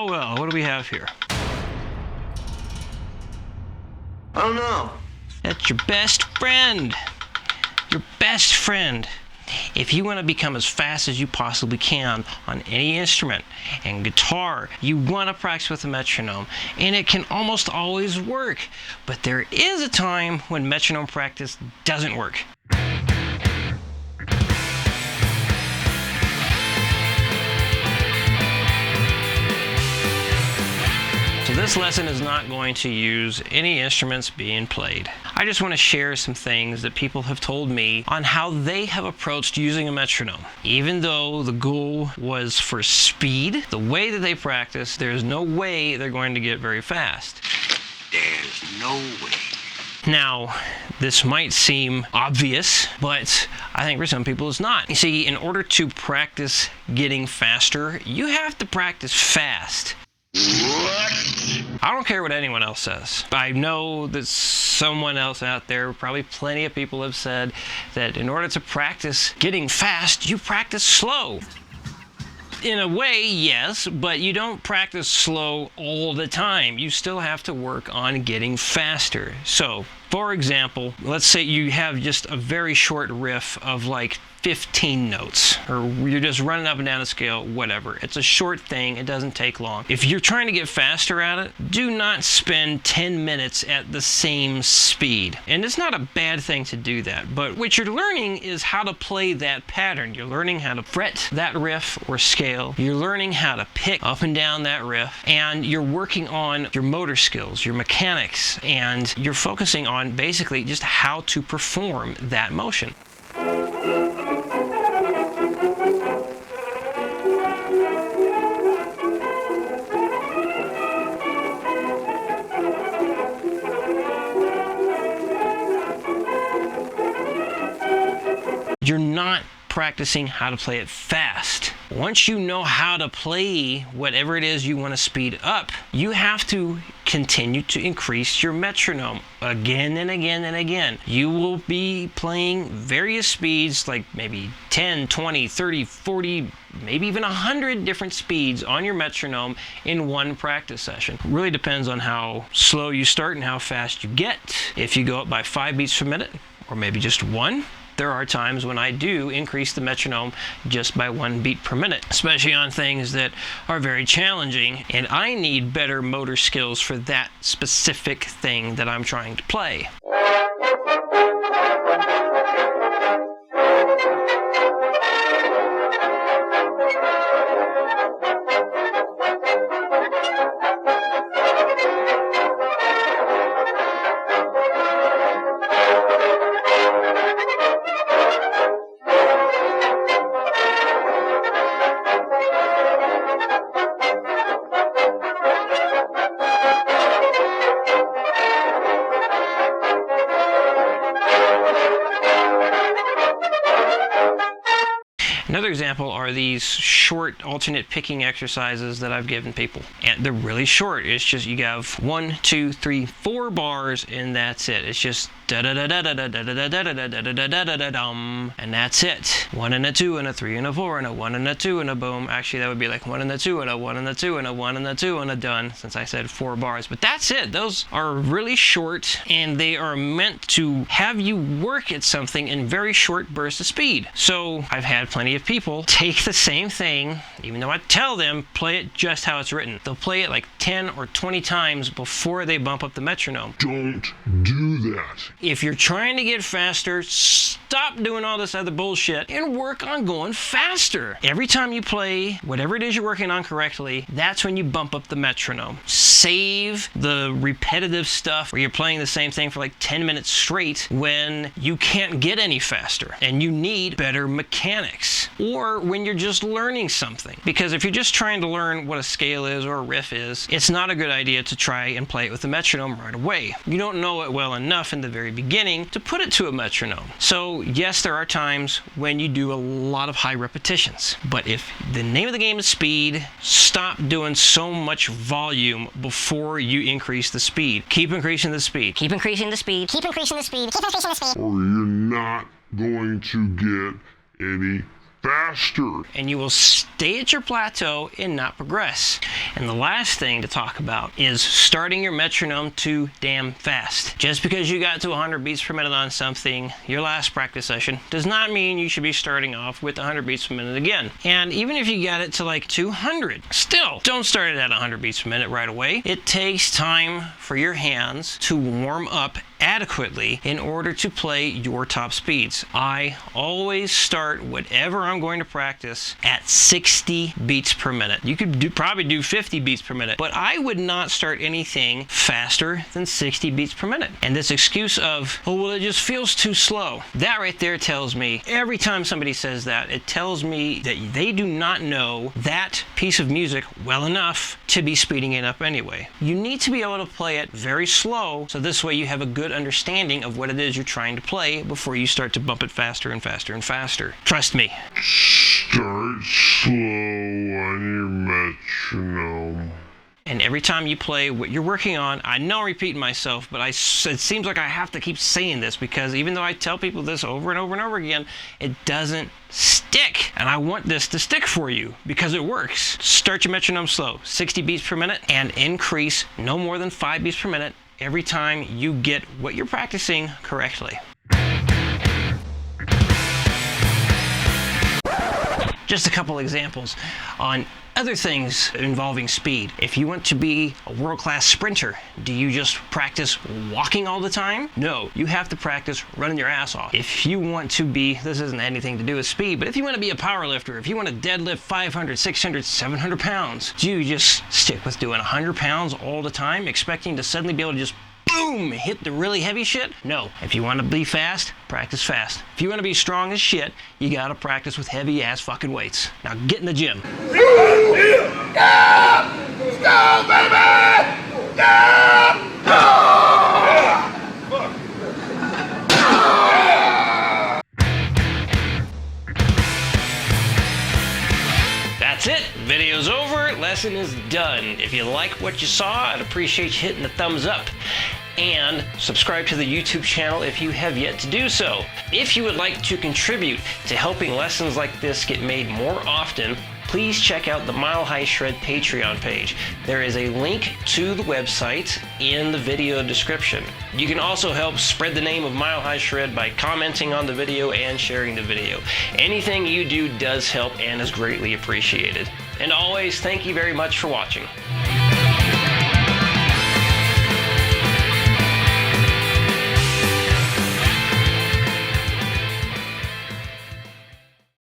well, what do we have here? I don't know. That's your best friend. Your best friend. If you want to become as fast as you possibly can on any instrument, and guitar, you want to practice with a metronome, and it can almost always work. But there is a time when metronome practice doesn't work. So this lesson is not going to use any instruments being played. I just want to share some things that people have told me on how they have approached using a metronome. Even though the goal was for speed, the way that they practice, there's no way they're going to get very fast. There's no way. Now, this might seem obvious, but I think for some people it's not. You see, in order to practice getting faster, you have to practice fast. I don't care what anyone else says. I know that someone else out there, probably plenty of people have said that in order to practice getting fast, you practice slow. In a way, yes, but you don't practice slow all the time. You still have to work on getting faster. So, for example, let's say you have just a very short riff of like 15 notes, or you're just running up and down a scale, whatever. It's a short thing, it doesn't take long. If you're trying to get faster at it, do not spend 10 minutes at the same speed. And it's not a bad thing to do that, but what you're learning is how to play that pattern. You're learning how to fret that riff or scale. You're learning how to pick up and down that riff, and you're working on your motor skills, your mechanics, and you're focusing on basically just how to perform that motion. You're not practicing how to play it fast. Once you know how to play whatever it is you want to speed up, you have to continue to increase your metronome again and again and again. You will be playing various speeds, like maybe 10, 20, 30, 40, maybe even 100 different speeds on your metronome in one practice session. It really depends on how slow you start and how fast you get. If you go up by 5 beats per minute, or maybe just one, there are times when I do increase the metronome just by 1 beat per minute, especially on things that are very challenging, and I need better motor skills for that specific thing that I'm trying to play. Another example are these short alternate picking exercises that I've given people. And they're really short. It's just you have 1, 2, 3, 4 bars and that's it. It's just da da da da da da da da da da da da da da da da dum, and that's it. 1 and a 2 and a 3 and a 4 and a 1 and a 2 and a boom. Actually, that would be like 1 and a 2 and a 1 and a 2 and a 1 and a 2 and a done, since I said 4 bars. But that's it. Those are really short, and they are meant to have you work at something in very short bursts of speed. So I've had plenty of people take the same thing, even though I tell them play it just how it's written. They'll play it like 10 or 20 times before they bump up the metronome. Don't do that. If you're trying to get faster, stop doing all this other bullshit and work on going faster. Every time you play whatever it is you're working on correctly, that's when you bump up the metronome. Save the repetitive stuff where you're playing the same thing for like 10 minutes straight when you can't get any faster and you need better mechanics, or when you're just learning something. Because if you're just trying to learn what a scale is or a riff is, it's not a good idea to try and play it with a metronome right away. You don't know it well enough in the very beginning to put it to a metronome. So yes, there are times when you do a lot of high repetitions, but if the name of the game is speed, stop doing so much volume before you increase the speed. Keep increasing the speed. Keep increasing the speed. Keep increasing the speed. Keep increasing the speed. Or you're not going to get any faster. And you will stay at your plateau and not progress. And the last thing to talk about is starting your metronome too damn fast. Just because you got to 100 beats per minute on something, your last practice session, does not mean you should be starting off with 100 beats per minute again. And even if you got it to like 200, still, don't start it at 100 beats per minute right away. It takes time for your hands to warm up adequately in order to play your top speeds. I always start whatever I'm going to practice at 60 beats per minute. You could probably do 50 beats per minute, but I would not start anything faster than 60 beats per minute. And this excuse of, oh, well, it just feels too slow. That right there tells me, every time somebody says that, it tells me that they do not know that piece of music well enough to be speeding it up anyway. You need to be able to play it very slow, so this way you have a good understanding of what it is you're trying to play before you start to bump it faster and faster and faster. Trust me. Start slow on your metronome. And every time you play what you're working on, I know I'm repeating myself, but it seems like I have to keep saying this because even though I tell people this over and over and over again, it doesn't stick. And I want this to stick for you because it works. Start your metronome slow, 60 beats per minute, and increase no more than 5 beats per minute every time you get what you're practicing correctly. Just a couple examples on other things involving speed. If you want to be a world-class sprinter, do you just practice walking all the time? No, you have to practice running your ass off. If you want to be, this isn't anything to do with speed, but if you want to be a power lifter, if you want to deadlift 500, 600, 700 pounds, do you just stick with doing 100 pounds all the time, expecting to suddenly be able to just boom, hit the really heavy shit? No. If you want to be fast, practice fast. If you want to be strong as shit, you gotta practice with heavy ass fucking weights. Now get in the gym. That's it. Video's over. Lesson is done. If you like what you saw, I'd appreciate you hitting the thumbs up. And subscribe to the YouTube channel if you have yet to do so. If you would like to contribute to helping lessons like this get made more often, please check out the Mile High Shred Patreon page. There is a link to the website in the video description. You can also help spread the name of Mile High Shred by commenting on the video and sharing the video. Anything you do does help and is greatly appreciated. And always, thank you very much for watching.